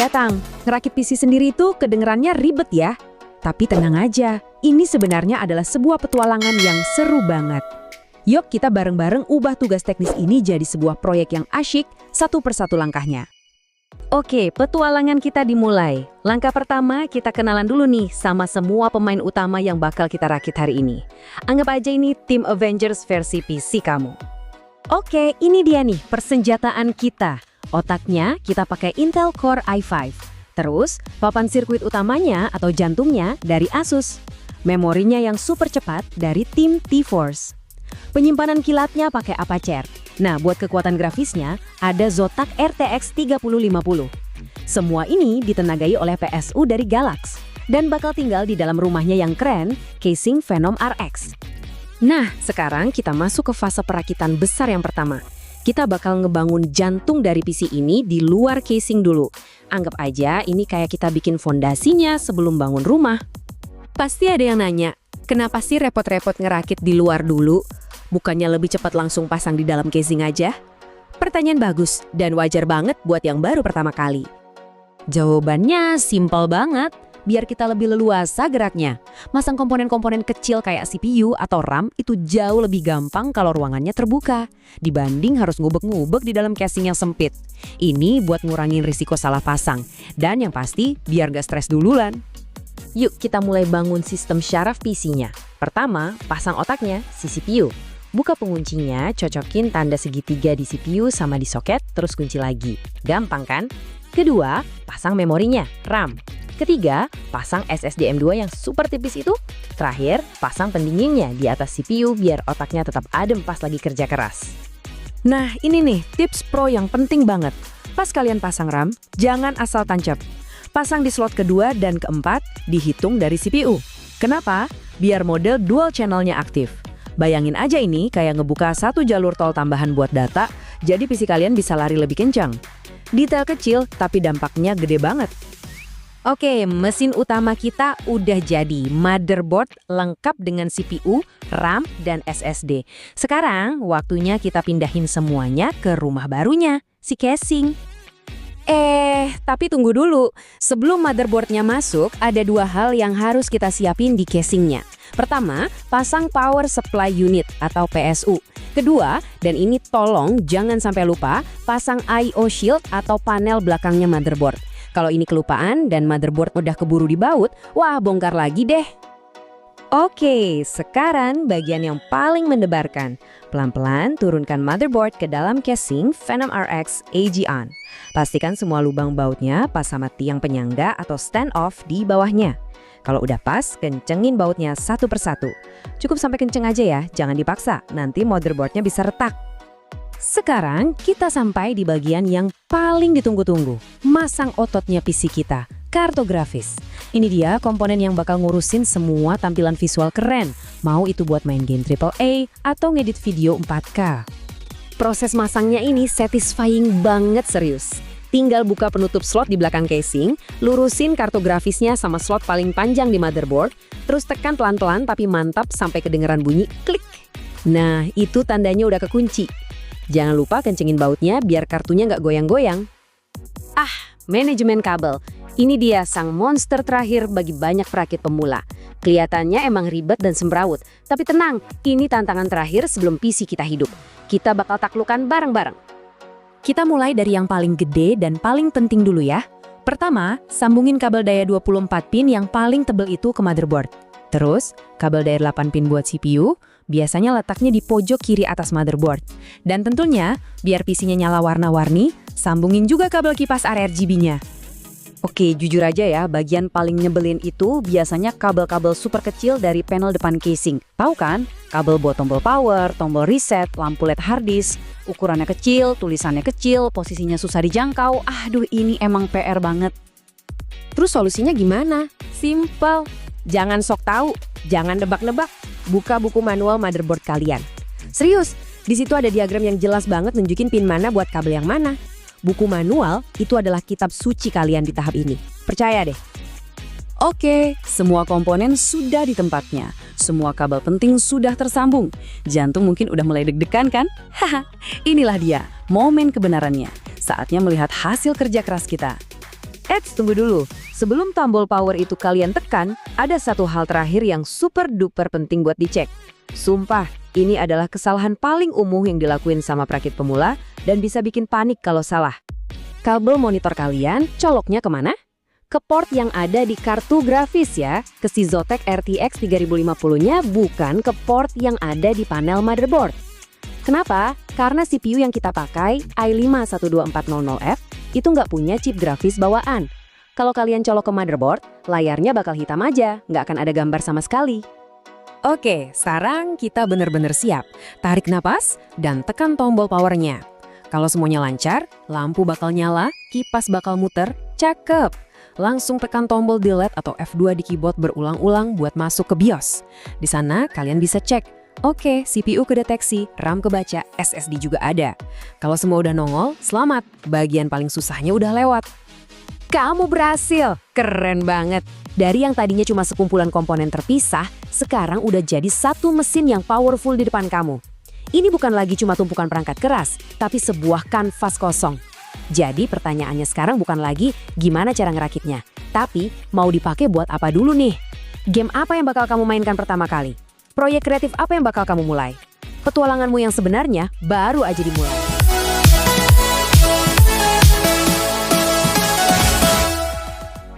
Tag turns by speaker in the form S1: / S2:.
S1: datang. Ngerakit PC sendiri itu kedengerannya ribet ya. Tapi tenang aja, ini sebenarnya adalah sebuah petualangan yang seru banget. Yuk kita bareng-bareng ubah tugas teknis ini jadi sebuah proyek yang asyik, satu persatu langkahnya. Oke, petualangan kita dimulai. Langkah pertama, kita kenalan dulu nih sama semua pemain utama yang bakal kita rakit hari ini. Anggap aja ini tim Avengers versi PC kamu. Oke, ini dia nih persenjataan kita. Otaknya kita pakai Intel Core i5. Terus, papan sirkuit utamanya atau jantungnya dari Asus. Memorinya yang super cepat dari tim T-Force. Penyimpanan kilatnya pakai Apacer. Nah, buat kekuatan grafisnya ada Zotac RTX 3050. Semua ini ditenagai oleh PSU dari Galax dan bakal tinggal di dalam rumahnya yang keren, casing Phenom RX. Nah, sekarang kita masuk ke fase perakitan besar yang pertama. Kita bakal ngebangun jantung dari PC ini di luar casing dulu. Anggap aja ini kayak kita bikin fondasinya sebelum bangun rumah. Pasti ada yang nanya, kenapa sih repot-repot ngerakit di luar dulu? Bukannya lebih cepat langsung pasang di dalam casing aja? Pertanyaan bagus dan wajar banget buat yang baru pertama kali. Jawabannya simpel banget. Biar kita lebih leluasa geraknya. Masang komponen-komponen kecil kayak CPU atau RAM itu jauh lebih gampang kalau ruangannya terbuka, dibanding harus ngubek-ngubek di dalam casing yang sempit. Ini buat ngurangin risiko salah pasang. Dan yang pasti, biar gak stres duluan. Yuk kita mulai bangun sistem syaraf PC-nya. Pertama, pasang otaknya, si CPU. Buka penguncinya, cocokin tanda segitiga di CPU sama di soket, terus kunci lagi. Gampang kan? Kedua, pasang memorinya, RAM. Ketiga, pasang SSD M2 yang super tipis itu. Terakhir, pasang pendinginnya di atas CPU biar otaknya tetap adem pas lagi kerja keras. Nah, ini nih tips pro yang penting banget. Pas kalian pasang RAM, jangan asal tancap. Pasang di slot kedua dan keempat, dihitung dari CPU. Kenapa? Biar model dual channelnya aktif. Bayangin aja ini kayak ngebuka satu jalur tol tambahan buat data, jadi PC kalian bisa lari lebih kencang. Detail kecil, tapi dampaknya gede banget. Oke, mesin utama kita udah jadi. Motherboard lengkap dengan CPU, RAM, dan SSD. Sekarang, waktunya kita pindahin semuanya ke rumah barunya, si casing. Tapi tunggu dulu. Sebelum motherboardnya masuk, ada dua hal yang harus kita siapin di casingnya. Pertama, pasang power supply unit atau PSU. Kedua, dan ini tolong jangan sampai lupa, pasang I/O shield atau panel belakangnya motherboard. Kalau ini kelupaan dan motherboard udah keburu dibaut, wah bongkar lagi deh. Oke, sekarang bagian yang paling mendebarkan. Pelan-pelan turunkan motherboard ke dalam casing Phenom RX AG-ON. Pastikan semua lubang bautnya pas sama tiang penyangga atau stand-off di bawahnya. Kalau udah pas, kencengin bautnya satu persatu. Cukup sampai kenceng aja ya, jangan dipaksa, nanti motherboardnya bisa retak. Sekarang kita sampai di bagian yang paling ditunggu-tunggu, masang ototnya PC kita, kartografis. Ini dia komponen yang bakal ngurusin semua tampilan visual keren, mau itu buat main game AAA atau ngedit video 4K. Proses masangnya ini satisfying banget serius. Tinggal buka penutup slot di belakang casing, lurusin kartografisnya sama slot paling panjang di motherboard, terus tekan pelan-pelan tapi mantap sampai kedengeran bunyi klik. Nah, itu tandanya udah kekunci. Jangan lupa kencengin bautnya biar kartunya nggak goyang-goyang. Manajemen kabel. Ini dia sang monster terakhir bagi banyak perakit pemula. Kelihatannya emang ribet dan semrawut. Tapi tenang, ini tantangan terakhir sebelum PC kita hidup. Kita bakal taklukan bareng-bareng. Kita mulai dari yang paling gede dan paling penting dulu ya. Pertama, sambungin kabel daya 24 pin yang paling tebel itu ke motherboard. Terus, kabel daya 8 pin buat CPU, biasanya letaknya di pojok kiri atas motherboard. Dan tentunya, biar PC-nya nyala warna-warni, sambungin juga kabel kipas RRGB-nya. Oke, jujur aja ya, bagian paling nyebelin itu biasanya kabel-kabel super kecil dari panel depan casing. Tahu kan? Kabel buat tombol power, tombol reset, lampu LED hard disk. Ukurannya kecil, tulisannya kecil, posisinya susah dijangkau. Aduh, ini emang PR banget. Terus solusinya gimana? Simple. Jangan sok tahu, jangan nebak-nebak. Buka buku manual motherboard kalian. Serius, di situ ada diagram yang jelas banget nunjukin pin mana buat kabel yang mana. Buku manual itu adalah kitab suci kalian di tahap ini. Percaya deh. Oke, semua komponen sudah di tempatnya. Semua kabel penting sudah tersambung. Jantung mungkin udah mulai deg-degan kan? Haha, inilah dia, momen kebenarannya. Saatnya melihat hasil kerja keras kita. Eits, tunggu dulu. Sebelum tombol power itu kalian tekan, ada satu hal terakhir yang super duper penting buat dicek. Sumpah, ini adalah kesalahan paling umum yang dilakuin sama perakit pemula dan bisa bikin panik kalau salah. Kabel monitor kalian coloknya kemana? Ke port yang ada di kartu grafis ya, ke si Zotac RTX 3050-nya, bukan ke port yang ada di panel motherboard. Kenapa? Karena CPU yang kita pakai, i5-12400F, itu nggak punya chip grafis bawaan. Kalau kalian colok ke motherboard, layarnya bakal hitam aja, nggak akan ada gambar sama sekali. Oke, sekarang kita benar-benar siap. Tarik napas dan tekan tombol powernya. Kalau semuanya lancar, lampu bakal nyala, kipas bakal muter, cakep. Langsung tekan tombol delete atau F2 di keyboard berulang-ulang buat masuk ke BIOS. Di sana kalian bisa cek, oke, CPU kedeteksi, RAM kebaca, SSD juga ada. Kalau semua udah nongol, selamat, bagian paling susahnya udah lewat. Kamu berhasil, keren banget. Dari yang tadinya cuma sekumpulan komponen terpisah, sekarang udah jadi satu mesin yang powerful di depan kamu. Ini bukan lagi cuma tumpukan perangkat keras, tapi sebuah kanvas kosong. Jadi pertanyaannya sekarang bukan lagi gimana cara ngerakitnya, tapi mau dipakai buat apa dulu nih? Game apa yang bakal kamu mainkan pertama kali? Proyek kreatif apa yang bakal kamu mulai? Petualanganmu yang sebenarnya baru aja dimulai.